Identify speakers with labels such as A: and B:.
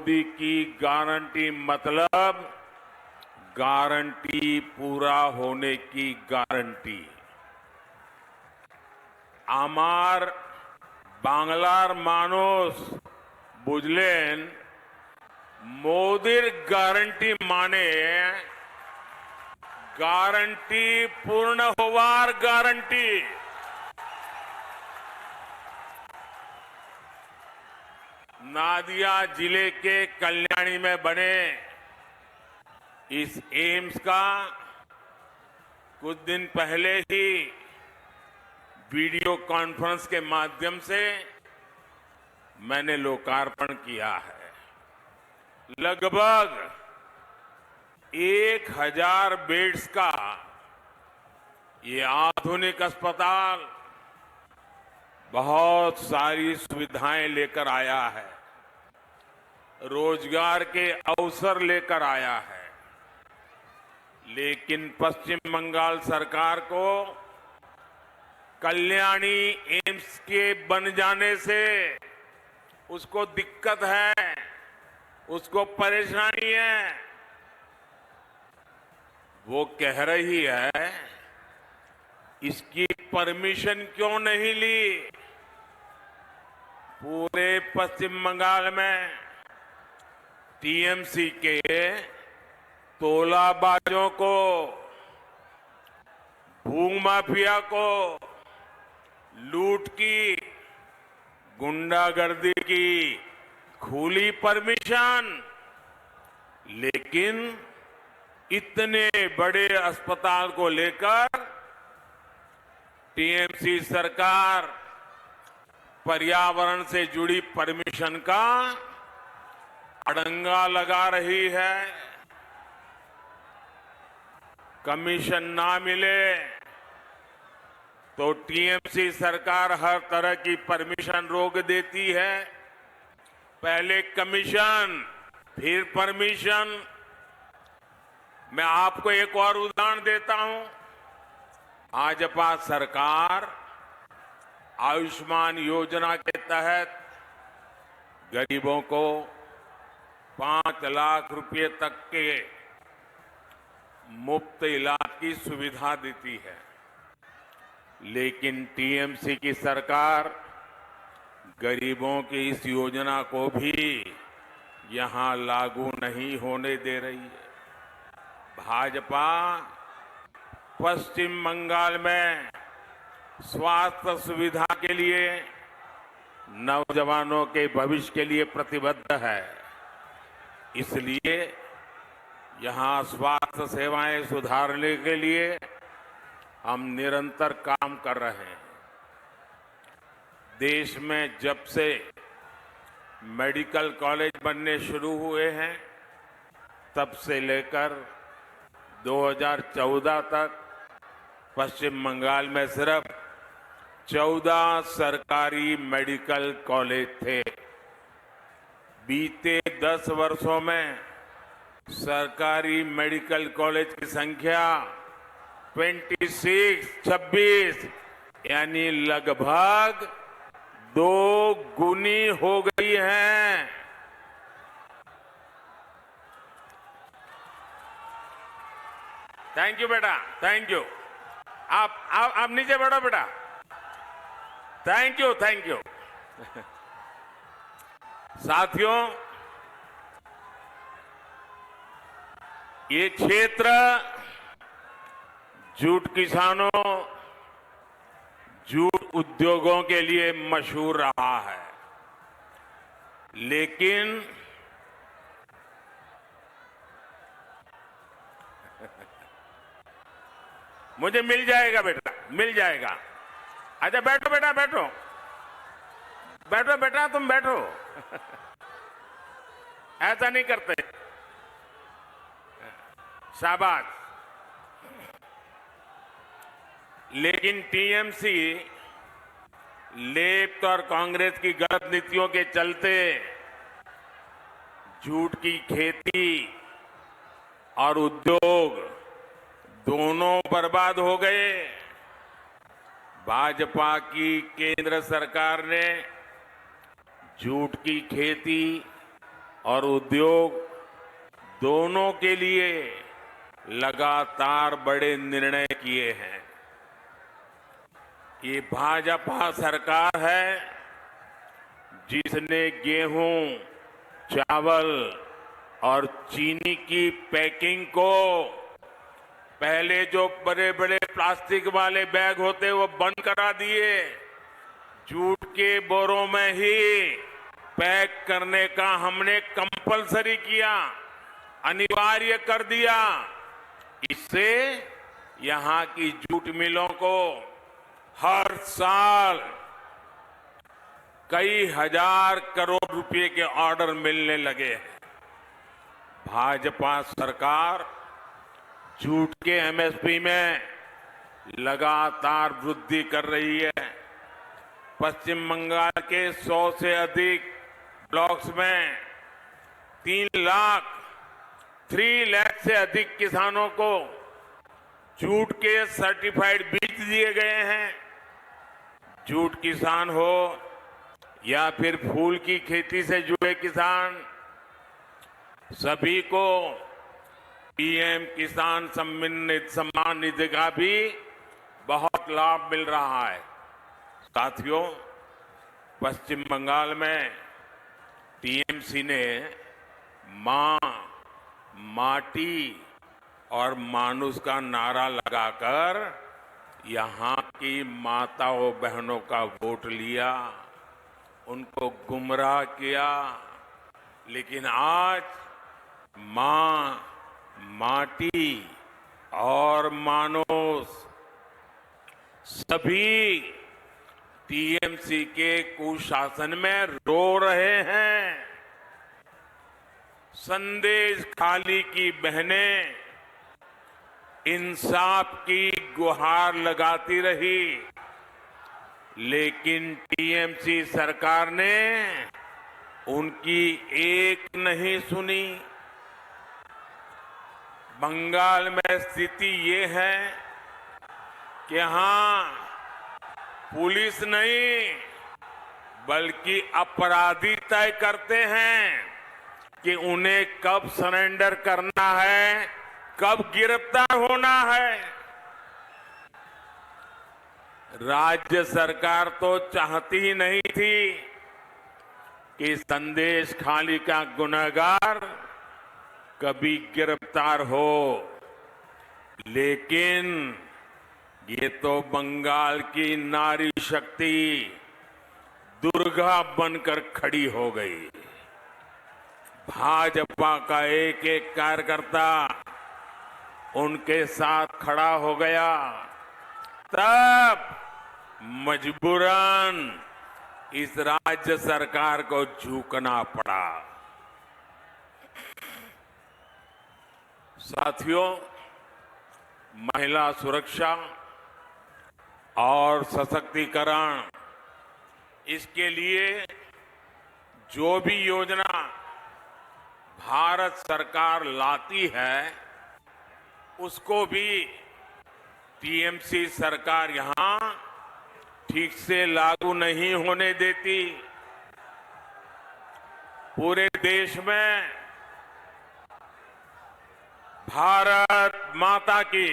A: मोदी की गारंटी मतलब गारंटी पूरा होने की गारंटी। আমার বাংলার মানুষ বুঝলেন মোদির গ্যারান্টি মানে গ্যারান্টি पूर्ण होवार गारंटी। नादिया जिले के कल्याणी में बने इस एम्स का कुछ दिन पहले ही वीडियो कॉन्फ्रेंस के माध्यम से मैंने लोकार्पण किया है। लगभग 1000 बेड्स का ये आधुनिक अस्पताल बहुत सारी सुविधाएं लेकर आया है, रोजगार के अवसर लेकर आया है। लेकिन पश्चिम बंगाल सरकार को कल्याणी एम्स के बन जाने से उसको दिक्कत है, उसको परेशानी है। वो कह रही है इसकी परमिशन क्यों नहीं ली। पूरे पश्चिम बंगाल में टीएमसी के तोलाबाजों को, भूमाफिया को, लूट की, गुंडागर्दी की खुली परमिशन, लेकिन इतने बड़े अस्पताल को लेकर टीएमसी सरकार पर्यावरण से जुड़ी परमिशन का अड़ंगा लगा रही है। कमीशन ना मिले तो टीएमसी सरकार हर तरह की परमिशन रोक देती है। पहले कमीशन फिर परमिशन। मैं आपको एक और उदाहरण देता हूं। भाजपा सरकार आयुष्मान योजना के तहत गरीबों को 5 लाख रुपए तक के मुफ्त इलाज की सुविधा देती है। लेकिन टीएमसी की सरकार गरीबों की इस योजना को भी यहां लागू नहीं होने दे रही है। भाजपा पश्चिम बंगाल में स्वास्थ्य सुविधा के लिए, नौजवानों के भविष्य के लिए प्रतिबद्ध है। इसलिए यहां स्वास्थ्य सेवाएं सुधारने के लिए हम निरंतर काम कर रहे हैं। देश में जब से मेडिकल कॉलेज बनने शुरू हुए हैं, तब से लेकर 2014 तक पश्चिम बंगाल में सिर्फ 14 सरकारी मेडिकल कॉलेज थे। बीते 10 वर्षों में सरकारी मेडिकल कॉलेज की संख्या 26 यानी लगभग 2 गुनी हो गई है। थैंक यू बेटा, थैंक यू। आप नीचे बैठो बेटा। Thank you, thank you. साथियों, ये क्षेत्र जूट किसानों, जूट उद्योगों के लिए मशहूर रहा है। लेकिन मुझे मिल जाएगा बेटा, मिल जाएगा। अच्छा बैठो बेटा, बैठो बैठो बेटा, तुम बैठो। ऐसा नहीं करते। शाबाश। लेकिन टीएमसी लेफ्ट और कांग्रेस की गलत नीतियों के चलते जूट की खेती और उद्योग दोनों बर्बाद हो गए। भाजपा की केंद्र सरकार ने जूट की खेती और उद्योग दोनों के लिए लगातार बड़े निर्णय किए हैं। ये भाजपा सरकार है जिसने गेहूं, चावल और चीनी की पैकिंग को पहले जो बड़े बड़े प्लास्टिक वाले बैग होते वो बंद करा दिए, जूट के बोरों में ही पैक करने का हमने कंपलसरी किया, अनिवार्य कर दिया। इससे यहां की जूट मिलों को हर साल कई हजार करोड़ रुपए के ऑर्डर मिलने लगे हैं। भाजपा सरकार जूट के एमएसपी में लगातार वृद्धि कर रही है। पश्चिम बंगाल के 100 से अधिक ब्लॉक्स में 3 लाख से अधिक किसानों को जूट के सर्टिफाइड बीज दिए गए हैं। जूट किसान हो या फिर फूल की खेती से जुड़े किसान, सभी को पीएम किसान सम्मान निधि का भी बहुत लाभ मिल रहा है। साथियों, पश्चिम बंगाल में टीएमसी ने मां, माटी और मानुष का नारा लगाकर यहां की माताओं बहनों का वोट लिया, उनको गुमराह किया। लेकिन आज मां, माटी और मानुष सभी टीएमसी के कुशासन में रो रहे हैं। संदेश खाली की बहनें इंसाफ की गुहार लगाती रही, लेकिन टीएमसी सरकार ने उनकी एक नहीं सुनी। बंगाल में स्थिति ये है कि यहां पुलिस नहीं बल्कि अपराधी तय करते हैं कि उन्हें कब सरेंडर करना है, कब गिरफ्तार होना है। राज्य सरकार तो चाहती ही नहीं थी कि संदेश खाली का गुनहगार कभी गिरफ्तार हो, लेकिन ये तो बंगाल की नारी शक्ति दुर्गा बनकर खड़ी हो गई। भाजपा का एक एक कार्यकर्ता उनके साथ खड़ा हो गया, तब मजबूरन इस राज्य सरकार को झुकना पड़ा। साथियों, महिला सुरक्षा और सशक्तिकरण, इसके लिए जो भी योजना भारत सरकार लाती है उसको भी टीएमसी सरकार यहां ठीक से लागू नहीं होने देती। पूरे देश में भारत माता की